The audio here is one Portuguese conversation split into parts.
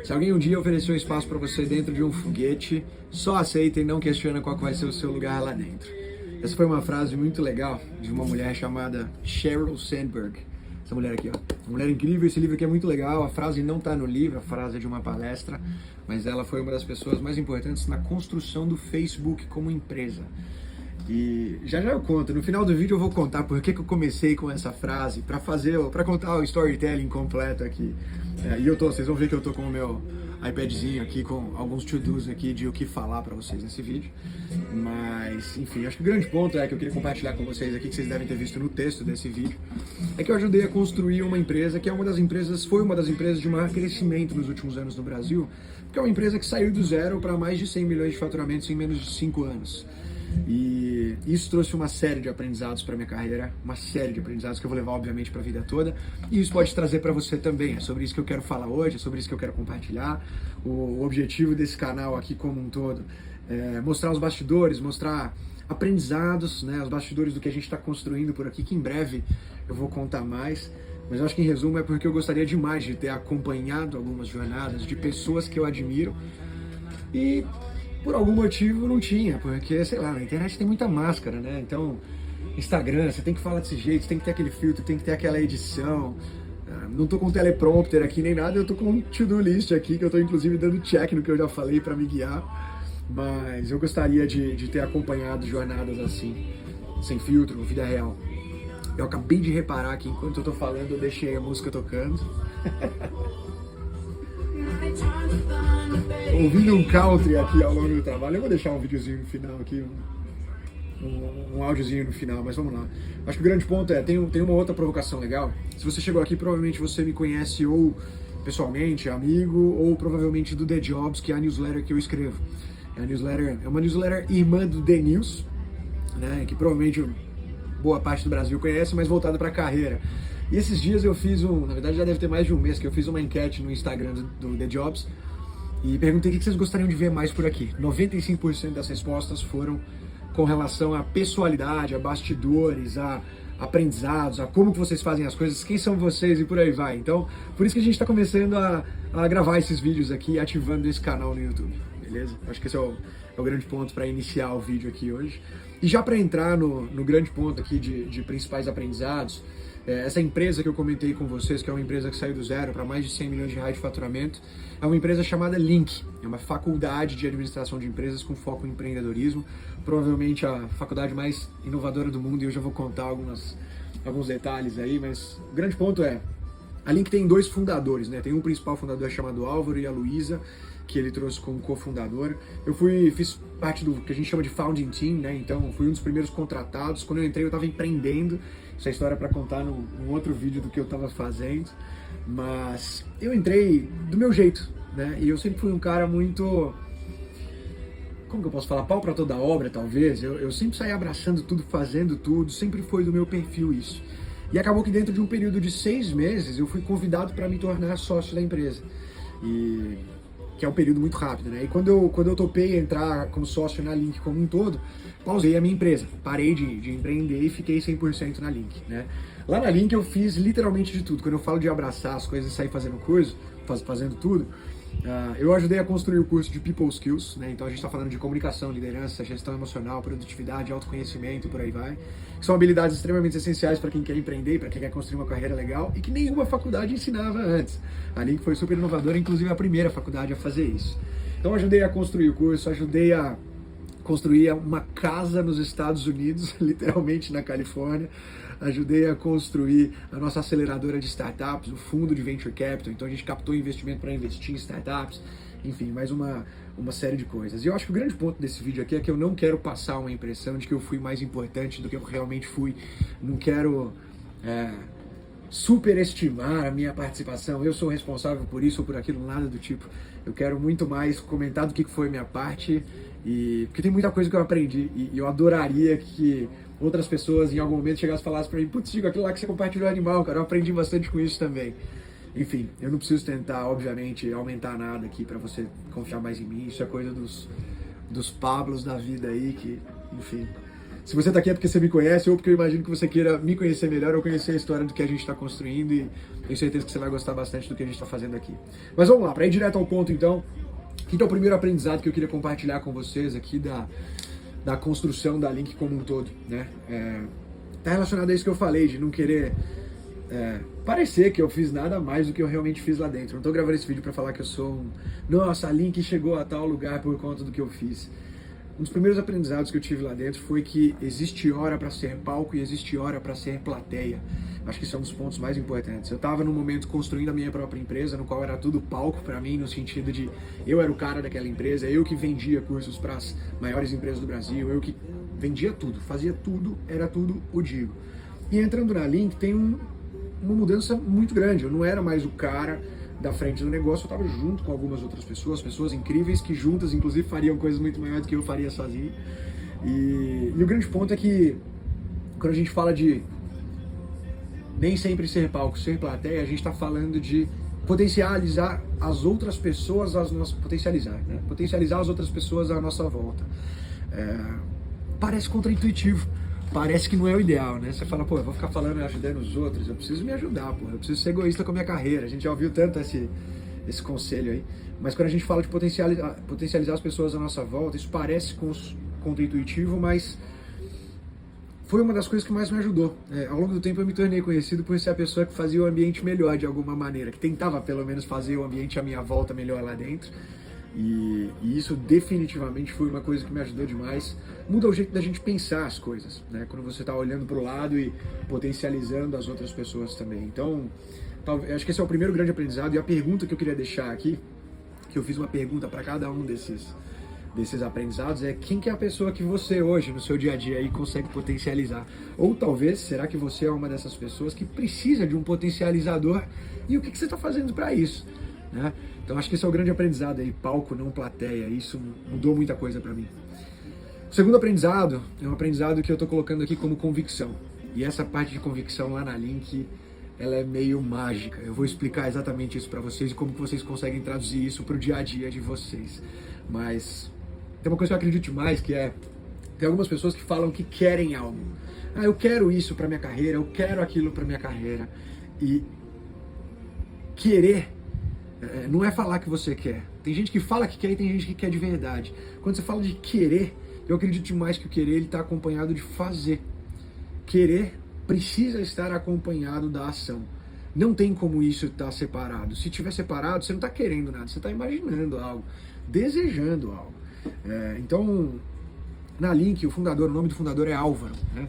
Se alguém um dia ofereceu espaço para você dentro de um foguete, só aceita e não questiona qual que vai ser o seu lugar lá dentro. Essa foi uma frase muito legal de uma mulher chamada Sheryl Sandberg. Essa mulher aqui, ó. Uma mulher incrível, esse livro aqui é muito legal. A frase não está no livro, a frase é de uma palestra, mas ela foi uma das pessoas mais importantes na construção do Facebook como empresa. E já eu conto, no final do vídeo eu vou contar por que eu comecei com essa frase, para contar o storytelling completo aqui. E vocês vão ver que eu tô com o meu iPadzinho aqui, com alguns to-dos aqui de o que falar para vocês nesse vídeo. Mas, enfim, acho que o grande ponto que eu queria compartilhar com vocês aqui, que vocês devem ter visto no texto desse vídeo, é que eu ajudei a construir uma empresa que foi uma das empresas de maior crescimento nos últimos anos no Brasil, porque é uma empresa que saiu do zero para mais de 100 milhões de faturamentos em menos de 5 anos. E isso trouxe uma série de aprendizados para minha carreira, uma série de aprendizados que eu vou levar, obviamente, para a vida toda. E isso pode trazer para você também. É sobre isso que eu quero falar hoje, é sobre isso que eu quero compartilhar. O objetivo desse canal aqui como um todo é mostrar os bastidores, mostrar aprendizados, né, os bastidores do que a gente está construindo por aqui, que em breve eu vou contar mais. Mas eu acho que, em resumo, é porque eu gostaria demais de ter acompanhado algumas jornadas de pessoas que eu admiro e por algum motivo não tinha, porque, sei lá, na internet tem muita máscara, né? Então, Instagram, você tem que falar desse jeito, você tem que ter aquele filtro, tem que ter aquela edição. Não tô com teleprompter aqui nem nada, eu tô com um to-do list aqui, que eu tô inclusive dando check no que eu já falei para me guiar. Mas eu gostaria de ter acompanhado jornadas assim, sem filtro, vida real. Eu acabei de reparar que enquanto eu tô falando, eu deixei a música tocando. Ouvindo um country aqui ao longo do trabalho. Eu vou deixar um videozinho no final aqui, um áudiozinho no final, mas vamos lá. Acho que o grande ponto tem uma outra provocação legal. Se você chegou aqui, provavelmente você me conhece ou pessoalmente, amigo, ou provavelmente do The Jobs, que é a newsletter que eu escrevo. É uma newsletter irmã do The News, né, que provavelmente boa parte do Brasil conhece, mas voltada para a carreira. E esses dias eu fiz na verdade já deve ter mais de um mês que eu fiz uma enquete no Instagram do The Jobs e perguntei o que vocês gostariam de ver mais por aqui. 95% das respostas foram com relação à pessoalidade, a bastidores, a aprendizados, a como que vocês fazem as coisas, quem são vocês e por aí vai. Então, por isso que a gente está começando a gravar esses vídeos aqui, ativando esse canal no YouTube, beleza? Acho que esse é o grande ponto para iniciar o vídeo aqui hoje. E já para entrar no grande ponto aqui de principais aprendizados, essa empresa que eu comentei com vocês, que é uma empresa que saiu do zero para mais de 100 milhões de reais de faturamento, é uma empresa chamada Link, é uma faculdade de administração de empresas com foco em empreendedorismo, provavelmente a faculdade mais inovadora do mundo, e eu já vou contar alguns detalhes aí, mas o grande ponto a Link tem 2 fundadores, né? Tem um principal fundador chamado Álvaro e a Luísa, que ele trouxe como cofundador. Eu fiz parte do que a gente chama de founding team, né? Então fui um dos primeiros contratados. Quando eu entrei eu estava empreendendo. Essa história é para contar num outro vídeo do que eu estava fazendo. Mas eu entrei do meu jeito, né? E eu sempre fui um cara muito... Como que eu posso falar? Pau para toda obra, talvez. Eu sempre saí abraçando tudo, fazendo tudo. Sempre foi do meu perfil isso. E acabou que dentro de um período de 6 meses eu fui convidado para me tornar sócio da empresa. Que é um período muito rápido, né? E quando eu topei entrar como sócio na Link como um todo, pausei a minha empresa. Parei de empreender e fiquei 100% na Link, né? Lá na Link eu fiz literalmente de tudo. Quando eu falo de abraçar as coisas e sair fazendo fazendo tudo, eu ajudei a construir o curso de People Skills, né? Então a gente está falando de comunicação, liderança, gestão emocional, produtividade, autoconhecimento, por aí vai. Que são habilidades extremamente essenciais para quem quer empreender, para quem quer construir uma carreira legal e que nenhuma faculdade ensinava antes. A Link foi super inovadora, inclusive a primeira faculdade a fazer isso. Então ajudei a construir o curso, ajudei a construir uma casa nos Estados Unidos, literalmente na Califórnia. Ajudei a construir a nossa aceleradora de startups, o fundo de Venture Capital. Então a gente captou investimento para investir em startups, enfim, mais uma série de coisas. E eu acho que o grande ponto desse vídeo aqui é que eu não quero passar uma impressão de que eu fui mais importante do que eu realmente fui. Não quero superestimar a minha participação, eu sou responsável por isso ou por aquilo, nada do tipo. Eu quero muito mais comentar do que foi minha parte, porque tem muita coisa que eu aprendi e eu adoraria que outras pessoas em algum momento chegassem e falassem pra mim: putz, Chico, aquilo lá que você compartilhou é animal, cara, eu aprendi bastante com isso também. Enfim, eu não preciso tentar, obviamente, aumentar nada aqui pra você confiar mais em mim, isso é coisa dos Pablos da vida aí, que, enfim, Se você tá aqui é porque você me conhece ou porque eu imagino que você queira me conhecer melhor ou conhecer a história do que a gente está construindo, e tenho certeza que você vai gostar bastante do que a gente está fazendo aqui. Mas vamos lá, para ir direto ao ponto então, que é o primeiro aprendizado que eu queria compartilhar com vocês aqui da construção da Link como um todo, né? Tá relacionado a isso que eu falei, de não querer parecer que eu fiz nada mais do que eu realmente fiz lá dentro. Eu não tô gravando esse vídeo para falar que eu sou nossa, a Link chegou a tal lugar por conta do que eu fiz. Um dos primeiros aprendizados que eu tive lá dentro foi que existe hora para ser palco e existe hora para ser plateia. Acho que isso é um dos pontos mais importantes. Eu estava num momento construindo a minha própria empresa, no qual era tudo palco para mim, no sentido de eu era o cara daquela empresa, eu que vendia cursos para as maiores empresas do Brasil, eu que vendia tudo, fazia tudo, era tudo o Digo. E entrando na Link tem uma mudança muito grande. Eu não era mais o cara da frente do negócio, eu estava junto com algumas outras pessoas incríveis que juntas, inclusive, fariam coisas muito maiores do que eu faria sozinho. E o grande ponto é que, quando a gente fala de nem sempre ser palco, ser plateia, a gente está falando de potencializar as outras pessoas, potencializar as outras pessoas à nossa volta. Parece contraintuitivo. Parece que não é o ideal, né? Você fala, pô, eu vou ficar falando e ajudando os outros, eu preciso me ajudar, pô, eu preciso ser egoísta com a minha carreira. A gente já ouviu tanto esse conselho aí. Mas quando a gente fala de potencializar as pessoas à nossa volta, isso parece contraintuitivo, mas foi uma das coisas que mais me ajudou. Ao longo do tempo eu me tornei conhecido por ser a pessoa que fazia o ambiente melhor de alguma maneira, que tentava pelo menos fazer o ambiente à minha volta melhor lá dentro. E isso definitivamente foi uma coisa que me ajudou demais. Muda o jeito da gente pensar as coisas, né? Quando você está olhando para o lado e potencializando as outras pessoas também. Então, acho que esse é o primeiro grande aprendizado. E a pergunta que eu queria deixar aqui, que eu fiz uma pergunta para cada um desses aprendizados, é: quem que é a pessoa que você hoje, no seu dia a dia, aí, consegue potencializar? Ou talvez, será que você é uma dessas pessoas que precisa de um potencializador? E o que você está fazendo para isso? Né? Então acho que esse é o grande aprendizado aí, palco, não plateia. Isso mudou muita coisa para mim. O segundo aprendizado é um aprendizado que eu estou colocando aqui como convicção. E essa parte de convicção lá na Link, ela é meio mágica. Eu vou explicar exatamente isso para vocês e como que vocês conseguem traduzir isso para o dia a dia de vocês. Mas tem uma coisa que eu acredito mais, que tem algumas pessoas que falam que querem algo. Eu quero isso para minha carreira, eu quero aquilo para minha carreira. E querer não é falar que você quer. Tem gente que fala que quer e tem gente que quer de verdade. Quando você fala de querer, eu acredito demais que o querer está acompanhado de fazer. Querer precisa estar acompanhado da ação. Não tem como isso estar separado. Se estiver separado, você não está querendo nada, você está imaginando algo, desejando algo. Então, na Link, o nome do fundador é Álvaro, né?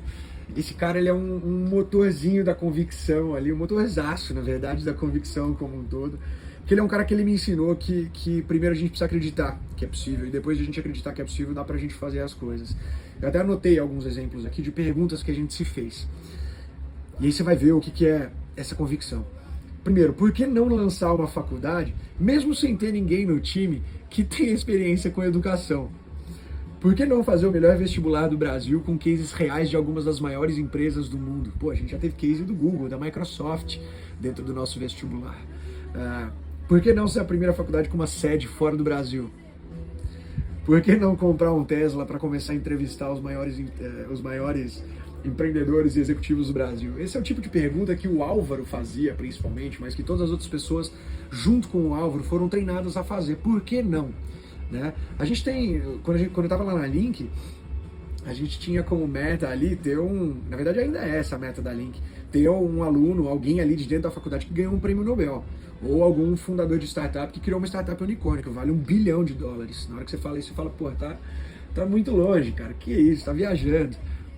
Esse cara, ele é um motorzinho da convicção ali, um motorzaço, na verdade, da convicção como um todo. Porque ele é um cara que ele me ensinou que primeiro a gente precisa acreditar que é possível, e depois de a gente acreditar que é possível, dá pra gente fazer as coisas. Eu até anotei alguns exemplos aqui de perguntas que a gente se fez. E aí você vai ver o que é essa convicção. Primeiro, por que não lançar uma faculdade, mesmo sem ter ninguém no time que tenha experiência com educação? Por que não fazer o melhor vestibular do Brasil com cases reais de algumas das maiores empresas do mundo? Pô, a gente já teve case do Google, da Microsoft dentro do nosso vestibular. Por que não ser a primeira faculdade com uma sede fora do Brasil? Por que não comprar um Tesla para começar a entrevistar os maiores empreendedores e executivos do Brasil? Esse é o tipo de pergunta que o Álvaro fazia, principalmente, mas que todas as outras pessoas, junto com o Álvaro, foram treinadas a fazer. Por que não? Né? A gente tem, quando eu estava lá na Link, a gente tinha como meta ali ter na verdade ainda é essa a meta da Link, ter um aluno, alguém ali de dentro da faculdade que ganhou um prêmio Nobel, ou algum fundador de startup que criou uma startup unicórnio, que vale $1 bilhão. Na hora que você fala isso, você fala, pô, tá muito longe, cara, que isso, tá viajando.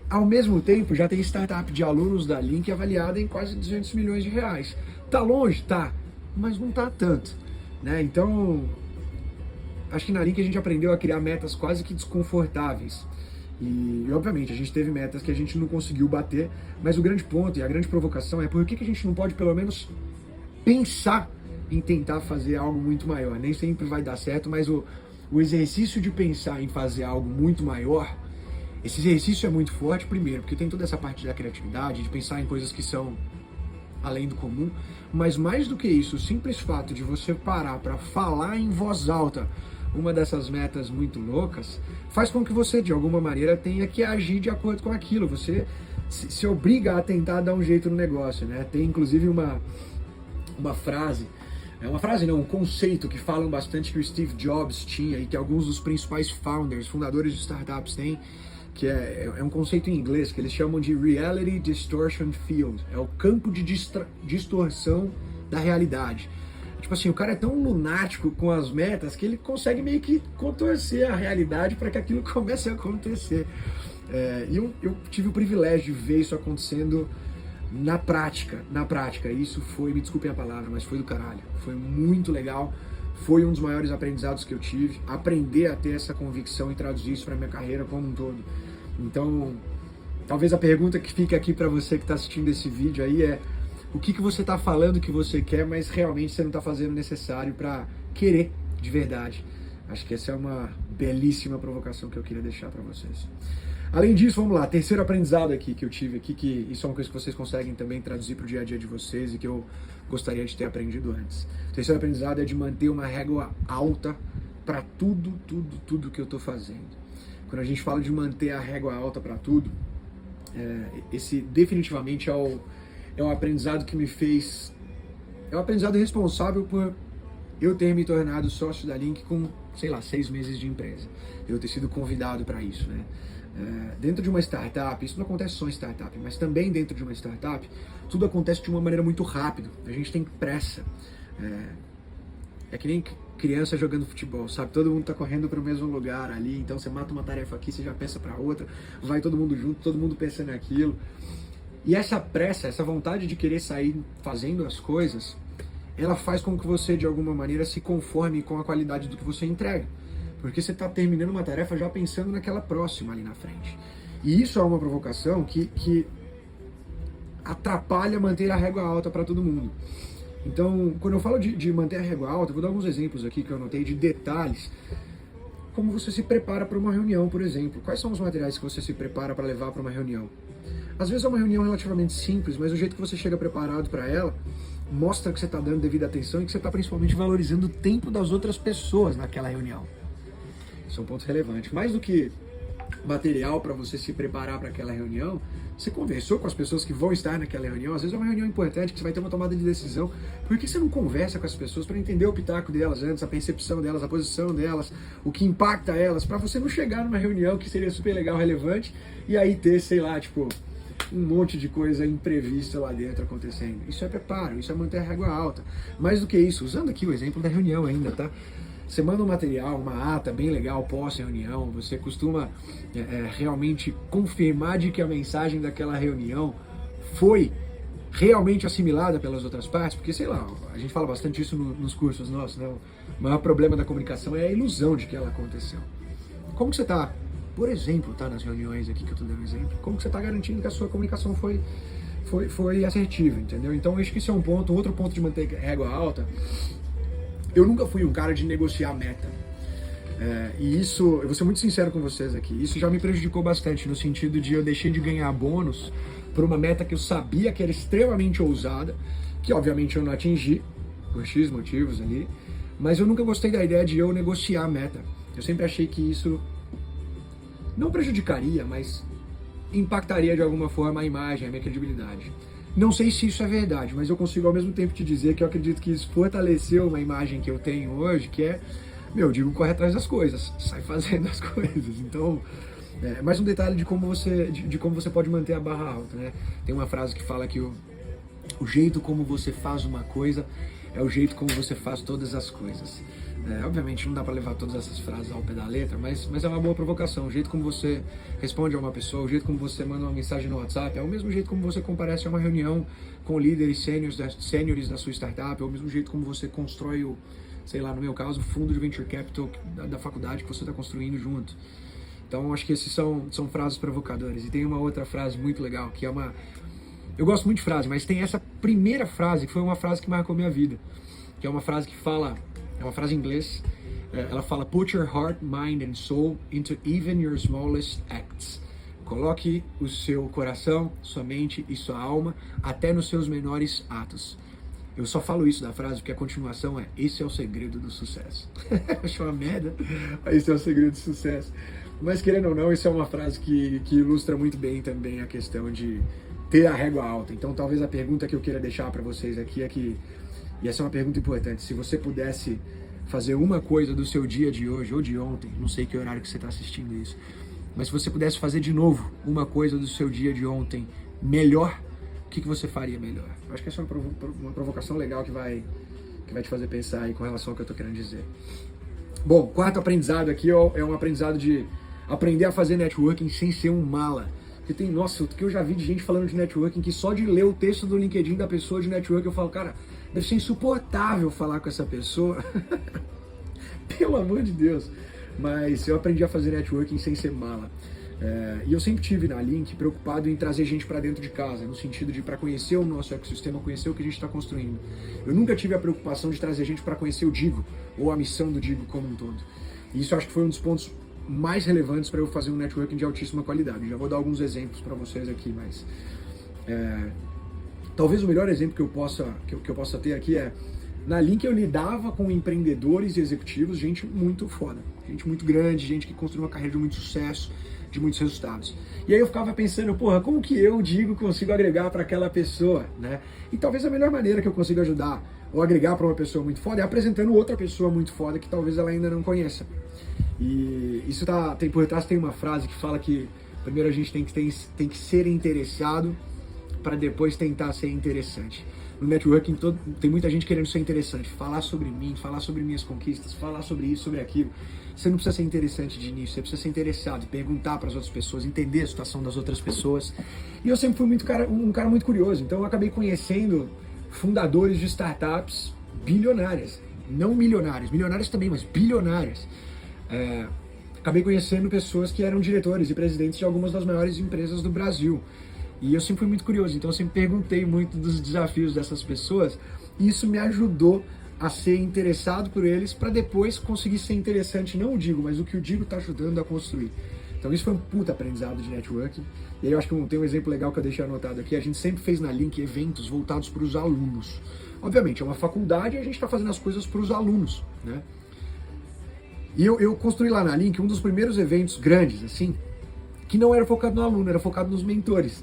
Ao mesmo tempo, já tem startup de alunos da Link avaliada em quase R$200 milhões. Tá longe? Tá, mas não tá tanto, né? Então, acho que na Link a gente aprendeu a criar metas quase que desconfortáveis. E obviamente, a gente teve metas que a gente não conseguiu bater, mas o grande ponto e a grande provocação é por que a gente não pode pelo menos pensar em tentar fazer algo muito maior. Nem sempre vai dar certo, mas o exercício de pensar em fazer algo muito maior, esse exercício é muito forte, primeiro, porque tem toda essa parte da criatividade, de pensar em coisas que são além do comum, mas mais do que isso, o simples fato de você parar para falar em voz alta uma dessas metas muito loucas, faz com que você, de alguma maneira, tenha que agir de acordo com aquilo. Você se obriga a tentar dar um jeito no negócio, né? Tem, inclusive, uma frase, um conceito que falam bastante que o Steve Jobs tinha e que alguns dos principais fundadores de startups têm, que é um conceito em inglês que eles chamam de Reality Distortion Field. É o campo de distorção da realidade. Tipo assim, o cara é tão lunático com as metas que ele consegue meio que contorcer a realidade para que aquilo comece a acontecer. E eu tive o privilégio de ver isso acontecendo na prática. Isso foi, me desculpem a palavra, mas foi do caralho. Foi muito legal. Foi um dos maiores aprendizados que eu tive. Aprender a ter essa convicção e traduzir isso para minha carreira como um todo. Então, talvez a pergunta que fica aqui para você que está assistindo esse vídeo aí é: o que você está falando que você quer, mas realmente você não está fazendo o necessário para querer de verdade? Acho que essa é uma belíssima provocação que eu queria deixar para vocês. Além disso, vamos lá, terceiro aprendizado aqui que eu tive aqui, que isso é uma coisa que vocês conseguem também traduzir para o dia a dia de vocês e que eu gostaria de ter aprendido antes. O terceiro aprendizado é de manter uma régua alta para tudo que eu estou fazendo. Quando a gente fala de manter a régua alta para tudo, esse definitivamente é o aprendizado que me fez... É o aprendizado responsável por eu ter me tornado sócio da Link com, 6 meses de empresa. Eu ter sido convidado para isso, né? Dentro de uma startup, isso não acontece só em startup, mas também dentro de uma startup, tudo acontece de uma maneira muito rápida. A gente tem pressa. É que nem criança jogando futebol, sabe? Todo mundo tá correndo para o mesmo lugar ali, então você mata uma tarefa aqui, você já pensa para outra, vai todo mundo junto, todo mundo pensa naquilo. E essa pressa, essa vontade de querer sair fazendo as coisas, ela faz com que você, de alguma maneira, se conforme com a qualidade do que você entrega. Porque você está terminando uma tarefa já pensando naquela próxima ali na frente. E isso é uma provocação que atrapalha manter a régua alta para todo mundo. Então, quando eu falo de manter a régua alta, eu vou dar alguns exemplos aqui que eu anotei de detalhes. Como você se prepara para uma reunião, por exemplo. Quais são os materiais que você se prepara para levar para uma reunião? Às vezes é uma reunião relativamente simples, mas o jeito que você chega preparado para ela mostra que você está dando devida atenção e que você está principalmente valorizando o tempo das outras pessoas naquela reunião. Isso é um ponto relevante. Mais do que material para você se preparar para aquela reunião, você conversou com as pessoas que vão estar naquela reunião. Às vezes é uma reunião importante que você vai ter uma tomada de decisão. Por que você não conversa com as pessoas para entender o pitaco delas antes, a percepção delas, a posição delas, o que impacta elas, para você não chegar numa reunião que seria super legal, relevante, e aí ter, um monte de coisa imprevista lá dentro acontecendo. Isso é preparo, isso é manter a régua alta. Mais do que isso, usando aqui o exemplo da reunião ainda, tá? Você manda um material, uma ata bem legal pós-reunião, você costuma realmente confirmar de que a mensagem daquela reunião foi realmente assimilada pelas outras partes, porque, a gente fala bastante isso nos cursos nossos, né? O maior problema da comunicação é a ilusão de que ela aconteceu. Como que você está, por exemplo, nas reuniões aqui que eu estou dando exemplo, como que você está garantindo que a sua comunicação foi assertiva, entendeu? Então, acho que esse é um ponto. Outro ponto de manter régua alta. Eu nunca fui um cara de negociar meta. E isso, eu vou ser muito sincero com vocês aqui, isso já me prejudicou bastante, no sentido de eu deixei de ganhar bônus por uma meta que eu sabia que era extremamente ousada, que obviamente eu não atingi, por X motivos ali, mas eu nunca gostei da ideia de eu negociar a meta. Eu sempre achei que isso não prejudicaria, mas impactaria de alguma forma a imagem, a minha credibilidade. Não sei se isso é verdade, mas eu consigo ao mesmo tempo te dizer que eu acredito que isso fortaleceu uma imagem que eu tenho hoje, que é, digo, corre atrás das coisas, sai fazendo as coisas. Então, mais um detalhe de como você pode manter a barra alta, né? Tem uma frase que fala que o jeito como você faz uma coisa é o jeito como você faz todas as coisas. Obviamente não dá para levar todas essas frases ao pé da letra, mas é uma boa provocação. O jeito como você responde a uma pessoa, o jeito como você manda uma mensagem no WhatsApp, é o mesmo jeito como você comparece a uma reunião com líderes sêniores da sua startup, é o mesmo jeito como você constrói no meu caso, o fundo de venture capital da faculdade que você está construindo junto. Então acho que esses são frases provocadoras. E tem uma outra frase muito legal, que é uma... Eu gosto muito de frase, mas tem essa primeira frase, que foi uma frase que marcou minha vida, que é uma frase que fala... É uma frase em inglês. Ela fala: put your heart, mind and soul into even your smallest acts. Coloque o seu coração, sua mente e sua alma até nos seus menores atos. Eu só falo isso da frase porque a continuação é: esse é o segredo do sucesso. Acho uma merda, mas esse é o segredo do sucesso. Mas querendo ou não, isso é uma frase que ilustra muito bem também a questão de ter a régua alta. Então talvez a pergunta que eu queira deixar para vocês aqui é que, e essa é uma pergunta importante, se você pudesse fazer uma coisa do seu dia de hoje ou de ontem, não sei que horário que você está assistindo isso, mas se você pudesse fazer de novo uma coisa do seu dia de ontem melhor, o que você faria melhor? Eu acho que essa é uma provocação legal que vai te fazer pensar aí com relação ao que eu estou querendo dizer. Bom, quarto aprendizado aqui é um aprendizado de aprender a fazer networking sem ser um mala. Porque tem, nossa, o que eu já vi de gente falando de networking que só de ler o texto do LinkedIn da pessoa de networking eu falo, cara, deve ser insuportável falar com essa pessoa. Pelo amor de Deus. Mas eu aprendi a fazer networking sem ser mala. E eu sempre tive na Link preocupado em trazer gente para dentro de casa, no sentido de para conhecer o nosso ecossistema, conhecer o que a gente está construindo. Eu nunca tive a preocupação de trazer gente para conhecer o Digo, ou a missão do Digo como um todo. E isso acho que foi um dos pontos mais relevantes para eu fazer um networking de altíssima qualidade. Já vou dar alguns exemplos para vocês aqui, mas talvez o melhor exemplo que eu possa ter aqui é: na Link eu lidava com empreendedores e executivos, gente muito foda, gente muito grande, gente que construiu uma carreira de muito sucesso, de muitos resultados. E aí eu ficava pensando, porra, como que eu consigo agregar para aquela pessoa, né? E talvez a melhor maneira que eu consiga ajudar ou agregar para uma pessoa muito foda é apresentando outra pessoa muito foda que talvez ela ainda não conheça. E isso tem por trás, tem uma frase que fala que primeiro a gente tem que ser interessado para depois tentar ser interessante. No networking tem muita gente querendo ser interessante, falar sobre mim, falar sobre minhas conquistas, falar sobre isso, sobre aquilo. Você não precisa ser interessante de início, você precisa ser interessado, perguntar para as outras pessoas, entender a situação das outras pessoas. E eu sempre fui um cara muito curioso, então eu acabei conhecendo fundadores de startups bilionárias, não milionárias, milionárias também, mas bilionárias. Acabei conhecendo pessoas que eram diretores e presidentes de algumas das maiores empresas do Brasil. E eu sempre fui muito curioso, então eu sempre perguntei muito dos desafios dessas pessoas, e isso me ajudou a ser interessado por eles para depois conseguir ser interessante, não o Digo, mas o que o Digo está ajudando a construir. Então isso foi um puta aprendizado de networking. E aí eu acho que tem um exemplo legal que eu deixei anotado aqui. A gente sempre fez na Link eventos voltados para os alunos. Obviamente, é uma faculdade e a gente está fazendo as coisas para os alunos, né? E eu construí lá na Link um dos primeiros eventos grandes, assim, que não era focado no aluno, era focado nos mentores.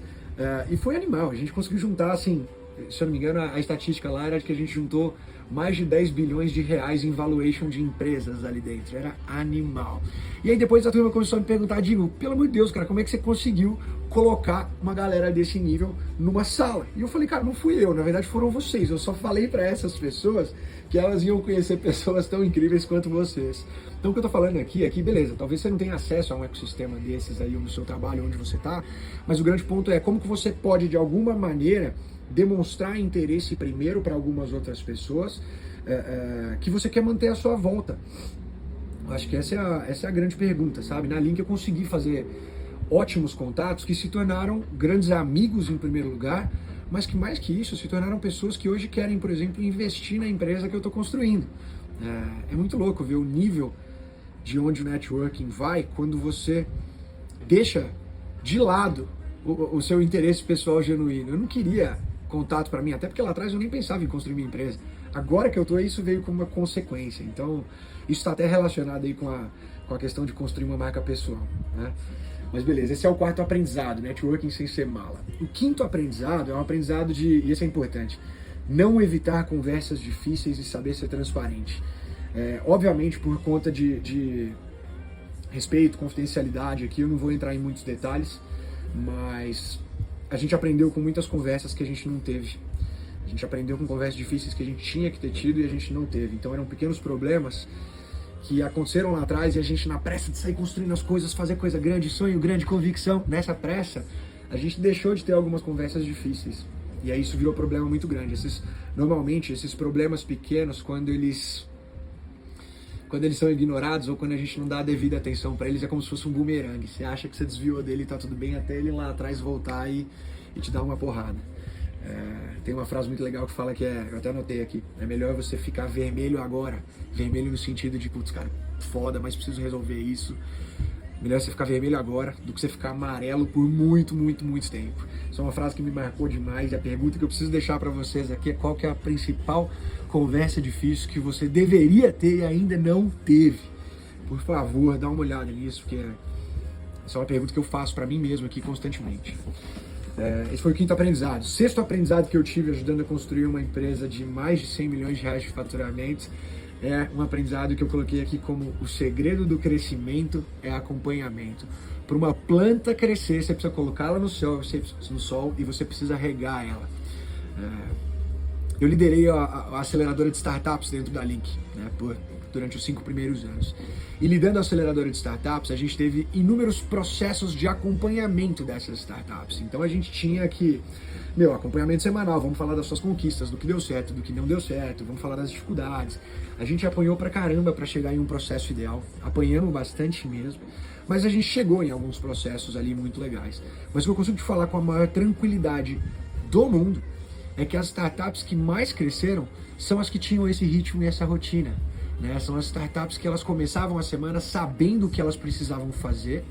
E foi animal, a gente conseguiu juntar, assim, se eu não me engano, a estatística lá era de que a gente juntou mais de 10 bilhões de reais em valuation de empresas ali dentro, era animal. E aí depois a turma começou a me perguntar, Digo, pelo amor de Deus, cara, como é que você conseguiu colocar uma galera desse nível numa sala? E eu falei, cara, não fui eu, na verdade foram vocês, eu só falei para essas pessoas que elas iam conhecer pessoas tão incríveis quanto vocês. Então o que eu tô falando aqui, beleza, talvez você não tenha acesso a um ecossistema desses aí no seu trabalho, onde você tá, mas o grande ponto é como que você pode, de alguma maneira, demonstrar interesse primeiro para algumas outras pessoas que você quer manter à sua volta. Acho que essa é a grande pergunta, sabe? Na Link eu consegui fazer ótimos contatos que se tornaram grandes amigos em primeiro lugar, mas que mais que isso, se tornaram pessoas que hoje querem, por exemplo, investir na empresa que eu estou construindo. É muito louco ver o nível de onde o networking vai quando você deixa de lado o seu interesse pessoal genuíno. Eu não queria contato para mim, até porque lá atrás eu nem pensava em construir minha empresa. Agora que eu tô, isso veio como uma consequência. Então, isso está até relacionado aí com a questão de construir uma marca pessoal, né? Mas beleza, esse é o quarto aprendizado, networking sem ser mala. O quinto aprendizado é um aprendizado e esse é importante, não evitar conversas difíceis e saber ser transparente. Obviamente, por conta de respeito, confidencialidade aqui, eu não vou entrar em muitos detalhes, mas a gente aprendeu com muitas conversas que a gente não teve. A gente aprendeu com conversas difíceis que a gente tinha que ter tido e a gente não teve. Então eram pequenos problemas que aconteceram lá atrás e a gente, na pressa de sair construindo as coisas, fazer coisa grande, sonho grande, convicção, nessa pressa, a gente deixou de ter algumas conversas difíceis. E aí isso virou um problema muito grande. Normalmente, esses problemas pequenos, quando eles são ignorados ou quando a gente não dá a devida atenção para eles, é como se fosse um bumerangue. Você acha que você desviou dele e tá tudo bem, até ele lá atrás voltar e te dar uma porrada. Tem uma frase muito legal que fala que eu até anotei aqui, é melhor você ficar vermelho agora, vermelho no sentido de, putz, cara, foda, mas preciso resolver isso, Melhor você ficar vermelho agora do que você ficar amarelo por muito, muito, muito tempo. Isso é uma frase que me marcou demais. E a pergunta que eu preciso deixar para vocês aqui é qual que é a principal conversa difícil que você deveria ter e ainda não teve. Por favor, dá uma olhada nisso, porque essa é uma pergunta que eu faço para mim mesmo aqui constantemente. Esse foi o quinto aprendizado. Sexto aprendizado que eu tive ajudando a construir uma empresa de mais de 100 milhões de reais de faturamento é um aprendizado que eu coloquei aqui como o segredo do crescimento é acompanhamento. Para uma planta crescer, você precisa colocá-la no sol e você precisa regar ela. Eu liderei a aceleradora de startups dentro da Link, né, durante os 5 primeiros anos. E lidando a aceleradora de startups, a gente teve inúmeros processos de acompanhamento dessas startups. Então a gente tinha que, acompanhamento semanal, vamos falar das suas conquistas, do que deu certo, do que não deu certo, vamos falar das dificuldades. A gente apanhou pra caramba pra chegar em um processo ideal, apanhamos bastante mesmo, mas a gente chegou em alguns processos ali muito legais. Mas o que eu consigo te falar com a maior tranquilidade do mundo é que as startups que mais cresceram são as que tinham esse ritmo e essa rotina. Né? São as startups que elas começavam a semana sabendo o que elas precisavam fazer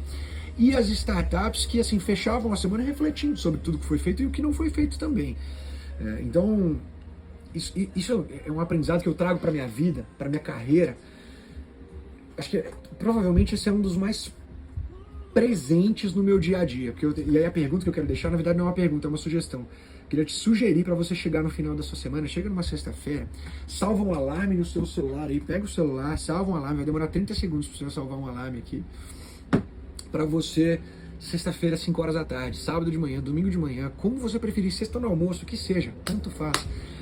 e as startups que assim fechavam a semana refletindo sobre tudo que foi feito e o que não foi feito também. Então, isso é um aprendizado que eu trago para minha vida, para minha carreira. Acho que provavelmente esse é um dos mais presentes no meu dia a dia. E aí a pergunta que eu quero deixar, na verdade não é uma pergunta, é uma sugestão. Queria te sugerir para você chegar no final da sua semana, chega numa sexta-feira, salva um alarme no seu celular aí, pega o celular, salva um alarme, vai demorar 30 segundos para você salvar um alarme aqui, para você, sexta-feira, 5 horas da tarde, sábado de manhã, domingo de manhã, como você preferir, sexta no almoço, o que seja, tanto faz.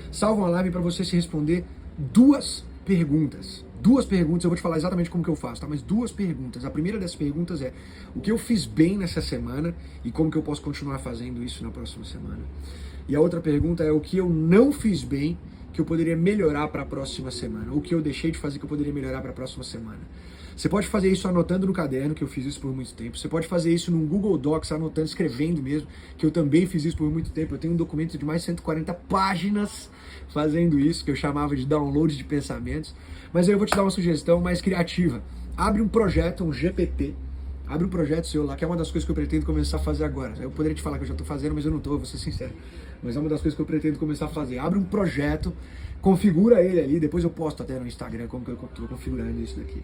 Salva um alarme para você se responder 2 perguntas. 2 perguntas, eu vou te falar exatamente como que eu faço, tá? Mas 2 perguntas. A primeira dessas perguntas é o que eu fiz bem nessa semana e como que eu posso continuar fazendo isso na próxima semana. E a outra pergunta é o que eu não fiz bem que eu poderia melhorar para a próxima semana. O que eu deixei de fazer que eu poderia melhorar para a próxima semana. Você pode fazer isso anotando no caderno, que eu fiz isso por muito tempo. Você pode fazer isso num Google Docs, anotando, escrevendo mesmo, que eu também fiz isso por muito tempo. Eu tenho um documento de mais de 140 páginas fazendo isso, que eu chamava de download de pensamentos. Mas aí eu vou te dar uma sugestão mais criativa. Abre um projeto, um GPT. Abre um projeto seu lá, que é uma das coisas que eu pretendo começar a fazer agora. Eu poderia te falar que eu já estou fazendo, mas eu não estou, vou ser sincero. Mas é uma das coisas que eu pretendo começar a fazer. Abre um projeto, configura ele ali, depois eu posto até no Instagram como que eu estou configurando isso daqui.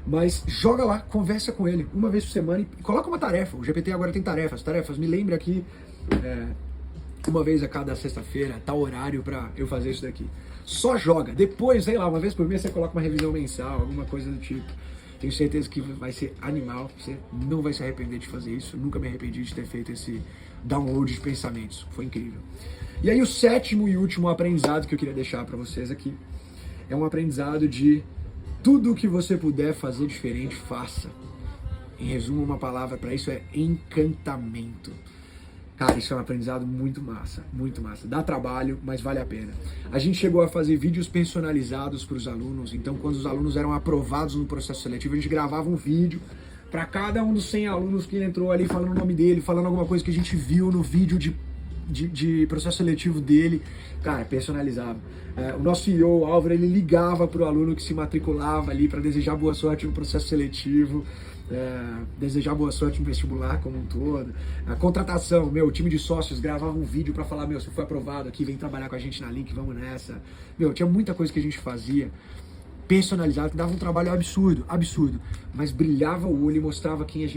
Mas joga lá, conversa com ele uma vez por semana e coloca uma tarefa. O GPT agora tem tarefas. Me lembre aqui, uma vez a cada sexta-feira, tal horário pra eu fazer isso daqui. Só joga. Depois, sei lá, uma vez por mês você coloca uma revisão mensal, alguma coisa do tipo. Tenho certeza que vai ser animal. Você não vai se arrepender de fazer isso. Eu nunca me arrependi de ter feito esse download de pensamentos. Foi incrível. E aí o 7º e último aprendizado que eu queria deixar pra vocês aqui é um aprendizado de tudo o que você puder fazer diferente, faça. Em resumo, uma palavra para isso é encantamento. Cara, isso é um aprendizado muito massa, muito massa. Dá trabalho, mas vale a pena. A gente chegou a fazer vídeos personalizados para os alunos, então quando os alunos eram aprovados no processo seletivo, a gente gravava um vídeo para cada um dos 100 alunos que entrou ali, falando o nome dele, falando alguma coisa que a gente viu no vídeo de processo seletivo dele. Cara, personalizado. O nosso CEO, o Álvaro, ele ligava pro aluno que se matriculava ali para desejar boa sorte no processo seletivo, desejar boa sorte no vestibular como um todo. A contratação, o time de sócios gravava um vídeo para falar, você foi aprovado aqui, vem trabalhar com a gente na Link, vamos nessa. Tinha muita coisa que a gente fazia personalizado, que dava um trabalho absurdo, mas brilhava o olho e mostrava quem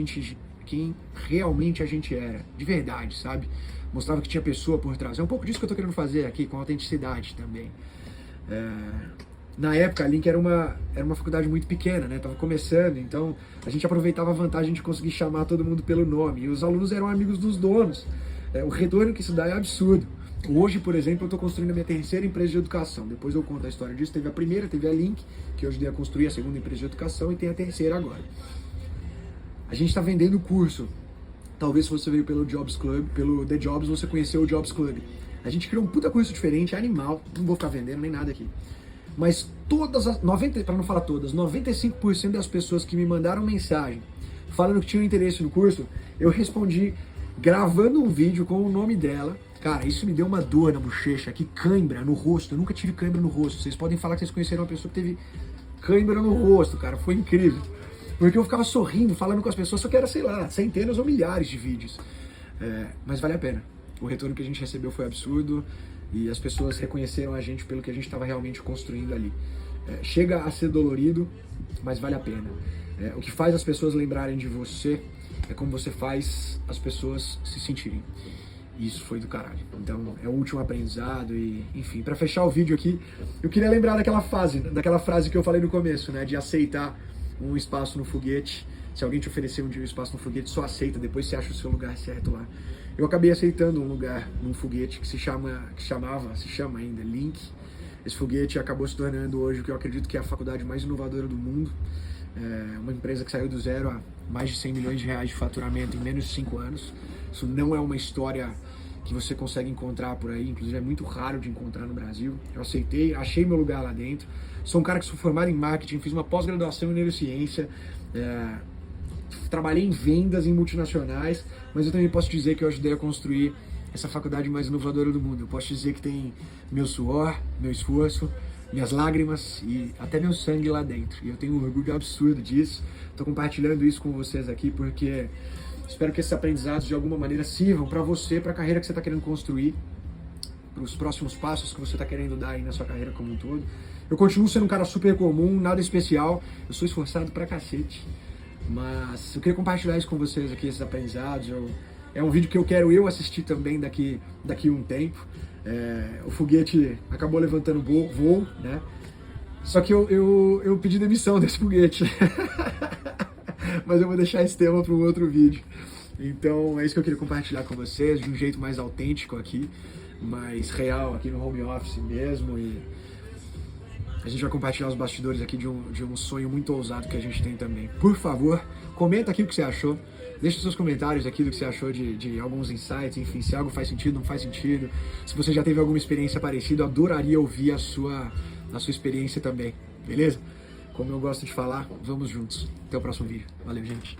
realmente a gente era, de verdade, sabe? Mostrava que tinha pessoa por trás. É um pouco disso que eu tô querendo fazer aqui, com autenticidade também. Na época, a Link era uma faculdade muito pequena, né? Tava começando, então a gente aproveitava a vantagem de conseguir chamar todo mundo pelo nome. E os alunos eram amigos dos donos. O retorno que isso dá é absurdo. Hoje, por exemplo, eu estou construindo a minha 3ª empresa de educação. Depois eu conto a história disso. Teve a primeira, teve a Link, que eu ajudei a construir a 2ª empresa de educação, e tem a 3ª agora. A gente está vendendo curso. Talvez se você veio pelo Jobs Club, pelo The Jobs, você conheceu o Jobs Club. A gente criou um puta curso diferente, animal, não vou ficar vendendo nem nada aqui. Mas para não falar todas, 95% das pessoas que me mandaram mensagem falando que tinham interesse no curso, eu respondi gravando um vídeo com o nome dela. Cara, isso me deu uma dor na bochecha, que cãibra no rosto. Eu nunca tive cãibra no rosto. Vocês podem falar que vocês conheceram uma pessoa que teve cãibra no rosto, cara. Foi incrível. Porque eu ficava sorrindo, falando com as pessoas, só que era, sei lá, centenas ou milhares de vídeos. Mas vale a pena. O retorno que a gente recebeu foi absurdo e as pessoas reconheceram a gente pelo que a gente estava realmente construindo ali. Chega a ser dolorido, mas vale a pena. O que faz as pessoas lembrarem de você é como você faz as pessoas se sentirem. E isso foi do caralho. Então, é o último aprendizado e, enfim, para fechar o vídeo aqui, eu queria lembrar daquela frase que eu falei no começo, né, de aceitar um espaço no foguete. Se alguém te oferecer um dia um espaço no foguete, só aceita, depois você acha o seu lugar certo lá. Eu acabei aceitando um lugar num foguete que se chama ainda Link. Esse foguete acabou se tornando hoje o que eu acredito que é a faculdade mais inovadora do mundo. Uma empresa que saiu do zero a mais de 100 milhões de reais de faturamento em menos de 5 anos. Isso não é uma história que você consegue encontrar por aí, inclusive é muito raro de encontrar no Brasil. Eu aceitei, achei meu lugar lá dentro. Sou um cara que sou formado em marketing, fiz uma pós-graduação em neurociência, trabalhei em vendas em multinacionais, mas eu também posso dizer que eu ajudei a construir essa faculdade mais inovadora do mundo. Eu posso dizer que tem meu suor, meu esforço, minhas lágrimas e até meu sangue lá dentro. E eu tenho um orgulho absurdo disso. Estou compartilhando isso com vocês aqui porque espero que esses aprendizados de alguma maneira sirvam para você, para a carreira que você está querendo construir, para os próximos passos que você está querendo dar aí na sua carreira como um todo. Eu continuo sendo um cara super comum, nada especial. Eu sou esforçado pra cacete. Mas eu queria compartilhar isso com vocês aqui, esses aprendizados. É um vídeo que eu quero assistir também daqui um tempo. O foguete acabou levantando voo, né? Só que eu pedi demissão desse foguete. Mas eu vou deixar esse tema para um outro vídeo. Então é isso que eu queria compartilhar com vocês, de um jeito mais autêntico aqui, mais real, aqui no home office mesmo. E a gente vai compartilhar os bastidores aqui de um sonho muito ousado que a gente tem também. Por favor, comenta aqui o que você achou. Deixa seus comentários aqui do que você achou de alguns insights, enfim, se algo faz sentido, não faz sentido. Se você já teve alguma experiência parecida, eu adoraria ouvir a sua experiência também, beleza? Como eu gosto de falar, vamos juntos. Até o próximo vídeo. Valeu, gente.